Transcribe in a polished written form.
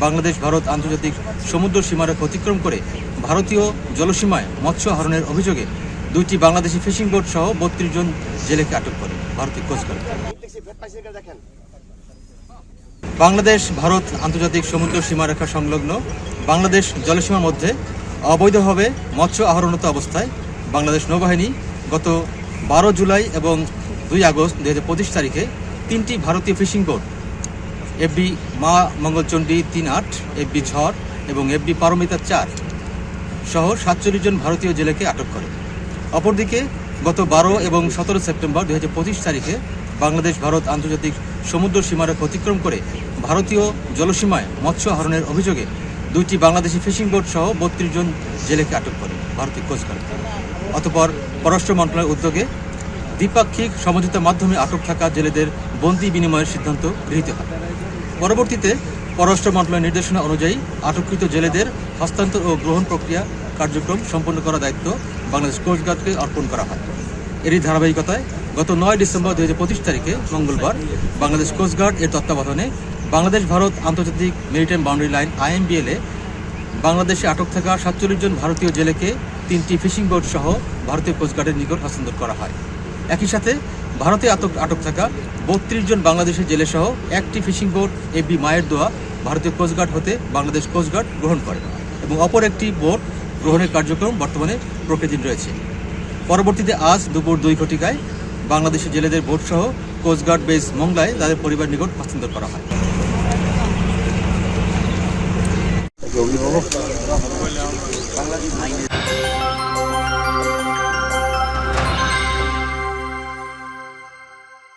বাংলাদেশ ভারত আন্তর্জাতিক সমুদ্র সীমারেখা অতিক্রম করে ভারতীয় জলসীমায় মৎস্য আহরণের অভিযোগে 2টি বাংলাদেশি ফিশিং বোট সহ 32 জন জেলেকে আটক করে ভারতীয় কোস্টগার্ড। বাংলাদেশ ভারত আন্তর্জাতিক সমুদ্র সীমারেখা সংলগ্ন বাংলাদেশ জলসীমার মধ্যে অবৈধভাবে মৎস্য আহরণরত অবস্থায় বাংলাদেশ নৌবাহিনী গত 12 জুলাই এবং 2 আগস্ট 2025 তারিখে 3টি ভারতীয় ফিশিং বোট এফবি মা মঙ্গলচণ্ডী 3-8, এফবি ঝড় এবং এফবি পারমিতা 4 সহ 47 জন ভারতীয় জেলেকে আটক করে। অপরদিকে গত 12 এবং 17 সেপ্টেম্বর 2025 তারিখে বাংলাদেশ ভারত আন্তর্জাতিক সমুদ্র সীমারেখা অতিক্রম করে ভারতীয় জলসীমায় মৎস্য আহরণের অভিযোগে 2টি বাংলাদেশি ফিশিং বোট সহ 32 জন জেলেকে আটক করে ভারতীয় কোস্টগার্ড। অতঃপর পররাষ্ট্র মন্ত্রণালয়ের উদ্যোগে দ্বিপাক্ষিক সমঝোতার মাধ্যমে আটক থাকা জেলেদের বন্দি বিনিময়ের সিদ্ধান্ত গৃহীত হয়। পরবর্তীতে পররাষ্ট্র মন্ত্রণালয়ের নির্দেশনা অনুযায়ী আটককৃত জেলেদের হস্তান্তর ও গ্রহণ প্রক্রিয়া কার্যক্রম সম্পন্ন করার দায়িত্ব বাংলাদেশ কোস্টগার্ডকে অর্পণ করা হয়। এরই ধারাবাহিকতায় গত 9 ডিসেম্বর 2025 তারিখে মঙ্গলবার বাংলাদেশ কোস্টগার্ড এর তত্ত্বাবধানে বাংলাদেশ ভারত আন্তর্জাতিক মেরিটাইম বাউন্ডারি লাইন IMBL এ বাংলাদেশে আটক থাকা 47 জন ভারতীয় জেলেকে 3টি ফিশিং বোট সহ ভারতীয় কোস্টগার্ডের নিকট হস্তান্তর করা হয়। একই সাথে ভারতে আটক থাকা 32 জন বাংলাদেশের জেলে সহ একটি ফিশিং বোট এফবি মায়ের দোয়া ভারতীয় কোস্টগার্ড হতে বাংলাদেশ কোস্টগার্ড গ্রহণ করে এবং অপর একটি বোট গ্রহণের কার্যক্রম বর্তমানে প্রক্রিয়াধীন রয়েছে। পরবর্তীতে আজ দুপুর 2 ঘটিকায় বাংলাদেশের জেলেদের বোট সহ কোস্টগার্ড বেস মংলায় তাদের পরিবার নিকট হস্তান্তর করা হয়।